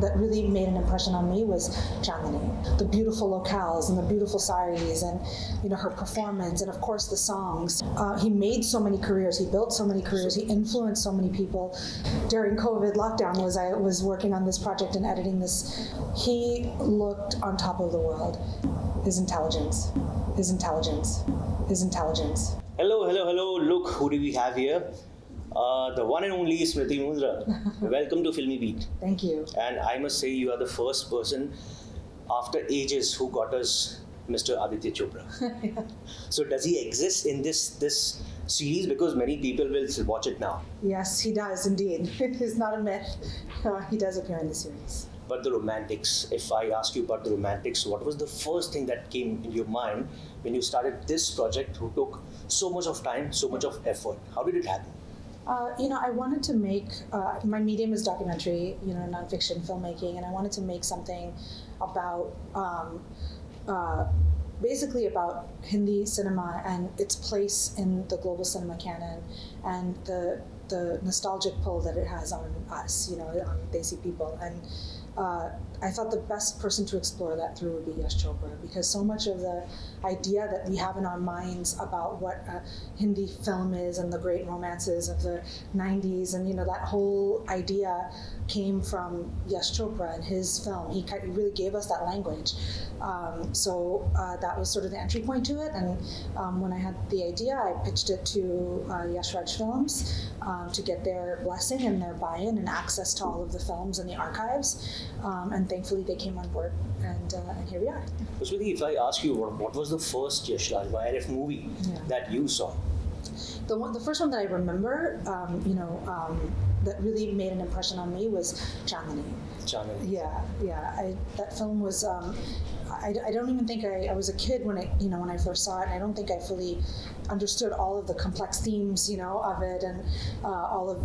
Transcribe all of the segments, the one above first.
that really made an impression on me was Chandni. The beautiful locales and the beautiful saris and her performance and of course the songs. He made so many careers, he built so many careers, he influenced so many people. During COVID lockdown I was working on this project and editing this. He looked on top of the world. His intelligence. Hello, hello, hello. Look, who do we have here? The one and only Smriti Mundhra. Welcome to FilmiBeat. Thank you. And I must say, you are the first person after ages who got us Mr. Aditya Chopra. Yeah. So does he exist in this series? Because many people will watch it now. Yes, he does indeed. It's not a myth. He does appear in the series. But the romantics, if I ask you about the romantics, what was the first thing that came in your mind when you started this project who took so much of time, so much of effort? How did it happen? I wanted to make, my medium is documentary, nonfiction filmmaking, and I wanted to make something about, basically about Hindi cinema and its place in the global cinema canon and the nostalgic pull that it has on us, on Desi people. And I thought the best person to explore that through would be Yash Chopra, because so much of the idea that we have in our minds about what Hindi film is and the great romances of the 90s and that whole idea came from Yash Chopra and his film. He really gave us that language. So that was sort of the entry point to it. And when I had the idea, I pitched it to Yash Raj Films to get their blessing and their buy-in and access to all of the films and the archives. And thankfully they came on board, and here we are. Smriti, if I ask you, what was the first Yash Raj YRF movie that you saw? The first one that I remember, that really made an impression on me was Chandni. Yeah. That film was. I don't even think I was a kid when I first saw it, and I don't think I fully understood all of the complex themes, of it, and all of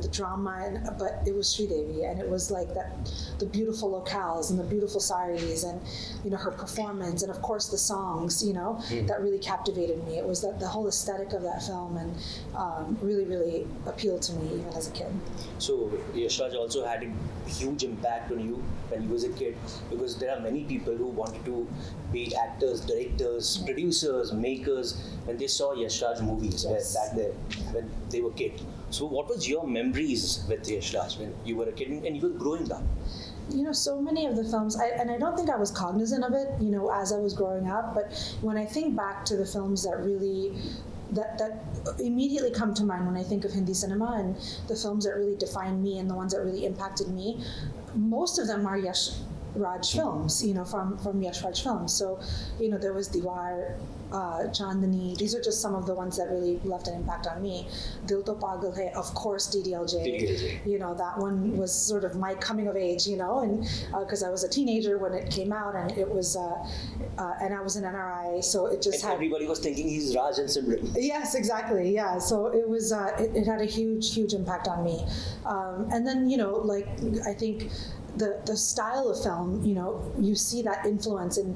the drama. But it was Sridevi, and it was like that, the beautiful locales and the beautiful saris, and her performance, and of course the songs, that really captivated me. It was the whole aesthetic of that film, and really, really appealed to me even as a kid. So Yash Raj also had a huge impact on you when you was a kid, because there are many people who wanted to be actors, directors, producers, makers when they saw Yash Raj movies back there when they were kids. So what was your memories with Yash Raj when you were a kid and you were growing up? So many of the films, and I don't think I was cognizant of it, as I was growing up, but when I think back to the films that really that immediately come to mind when I think of Hindi cinema and the films that really defined me and the ones that really impacted me, most of them are Yash Raj films, from Yash Raj films. So, there was Diwar, Chandni. These are just some of the ones that really left an impact on me. Dil To Pagal Hai, of course, DDLJ. That one was sort of my coming of age, and because I was a teenager when it came out, and it was, and I was an NRI, so it just and everybody was thinking he's Raj and Simran. Yes, exactly. Yeah. So it was, it had a huge impact on me. And then, I think the style of film, you see that influence in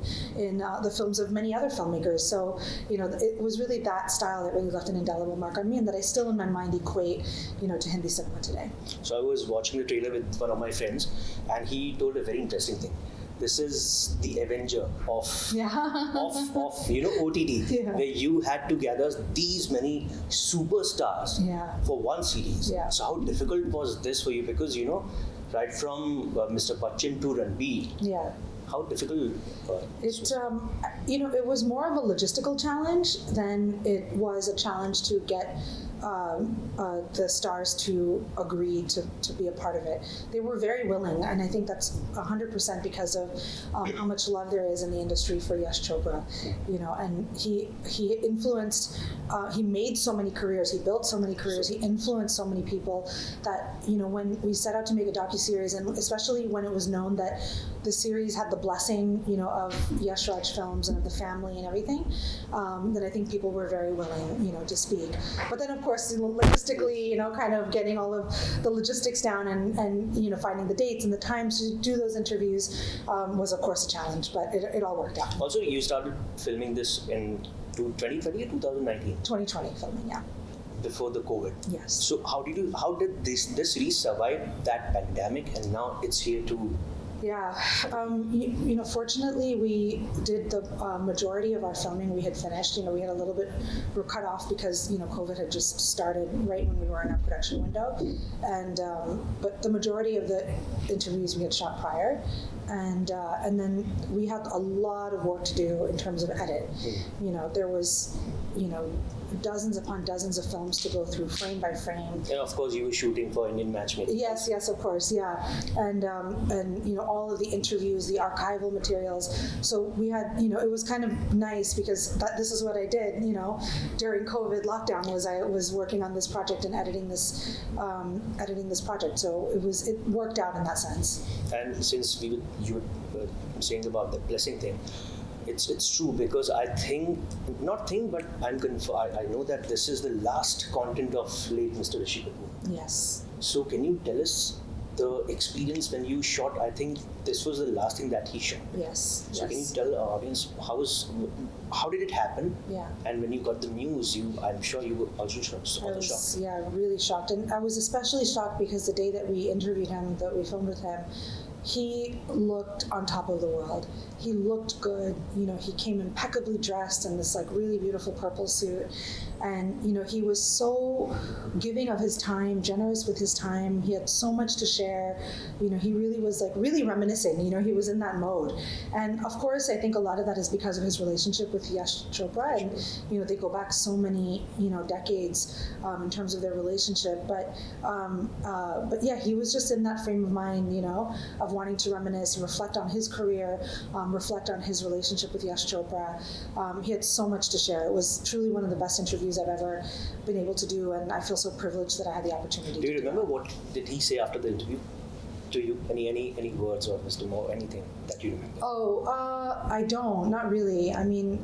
the films of many other filmmakers. So, it was really that style that really left an indelible mark on me, and that I still in my mind equate, to Hindi cinema today. So I was watching the trailer with one of my friends, and he told a very interesting thing. This is the Avenger of OTT, where you had to gather these many superstars for one series. Yeah. So how difficult was this for you? Because right from Mr. Bachchan to Ranbir. Yeah. How difficult? It was more of a logistical challenge than it was a challenge to get the stars to agree to be a part of it. They were very willing, and I think that's 100% because of how much love there is in the industry for Yash Chopra. And he influenced, he made so many careers, he built so many careers, he influenced so many people that, when we set out to make a docuseries, and especially when it was known that the series had the blessing, of Yash Raj Films and of the family and everything, then I think people were very willing, to speak. But then, of course, logistically, kind of getting all of the logistics down and finding the dates and the times to do those interviews was, of course, a challenge, but it all worked out. Also, you started filming this in 2020 or 2019? 2020 filming, yeah. before the COVID. Yes. So how did this series survive that pandemic, and now it's here to? Yeah, fortunately, we did the majority of our filming. We had finished. We had a little bit, we were cut off because COVID had just started right when we were in our production window, and but the majority of the interviews we had shot prior, and then we had a lot of work to do in terms of edit. There was, dozens upon dozens of films to go through frame by frame. And of course, you were shooting for Indian Matchmaking. Yes, of course, yeah, and all of the interviews, the archival materials. So we had, it was kind of nice because this is what I did, during COVID lockdown I was working on this project and editing this project. So it worked out in that sense. And since you were saying about the blessing thing, it's true because I know that this is the last content of late Mr. Rishi Kapoor. Yes. So can you tell us the experience when you shot? I think this was the last thing that he shot. Yes. So can you tell our audience how did it happen? Yeah. And when you got the news, I'm sure you were also shocked. Yeah, really shocked, and I was especially shocked because the day that we interviewed him, that we filmed with him, he looked on top of the world. He looked good. He came impeccably dressed in this really beautiful purple suit. And, he was so giving of his time, generous with his time. He had so much to share. He really was really reminiscing. He was in that mode. And of course, I think a lot of that is because of his relationship with Yash Chopra. And, they go back so many, decades in terms of their relationship. But yeah, he was just in that frame of mind, of wanting to reminisce and reflect on his career, reflect on his relationship with Yash Chopra. He had so much to share. It was truly one of the best interviews I've ever been able to do, and I feel so privileged that I had the opportunity. Do you remember what did he say after the interview to you? Any words or wisdom or anything that you remember? I don't, not really. I mean,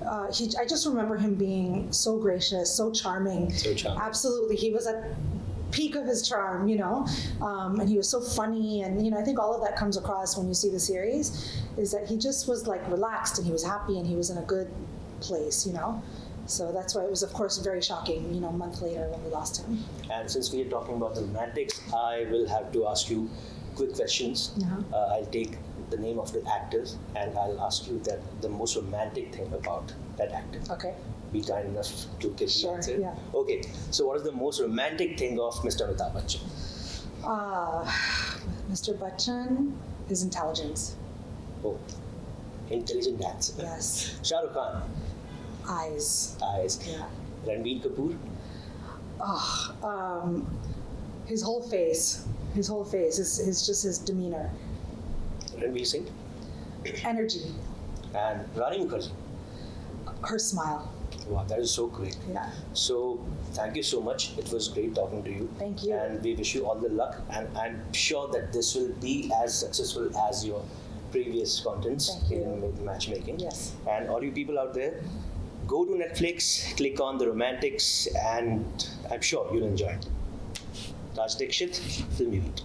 I just remember him being so gracious, so charming. So charming. Absolutely, he was at peak of his charm, and he was so funny, and I think all of that comes across when you see the series, is that he just was relaxed and he was happy and he was in a good place, So that's why it was, of course, very shocking, a month later when we lost him. And since we are talking about the romantics, I will have to ask you quick questions. I'll take the name of the actors and I'll ask you the most romantic thing about that actor. Okay. Be kind enough to give the answer. Yeah. Okay. So what is the most romantic thing of Mr. Amitabh Bachchan? Mr. Bachchan, his intelligence. Oh, intelligent dancer. Yes. Shah Rukh Khan. Eyes. Yeah. Ranbir Kapoor. His whole face. His demeanor. Ranveer Singh. Energy. And Rani Mukherjee. Her smile. Wow, that is so great. Yeah. So thank you so much. It was great talking to you. Thank you. And we wish you all the luck. And I'm sure that this will be as successful as your previous contents in matchmaking. Yes. And all you people out there, go to Netflix, click on the romantics, and I'm sure you'll enjoy it. Raj Dixit, FilmiBeat.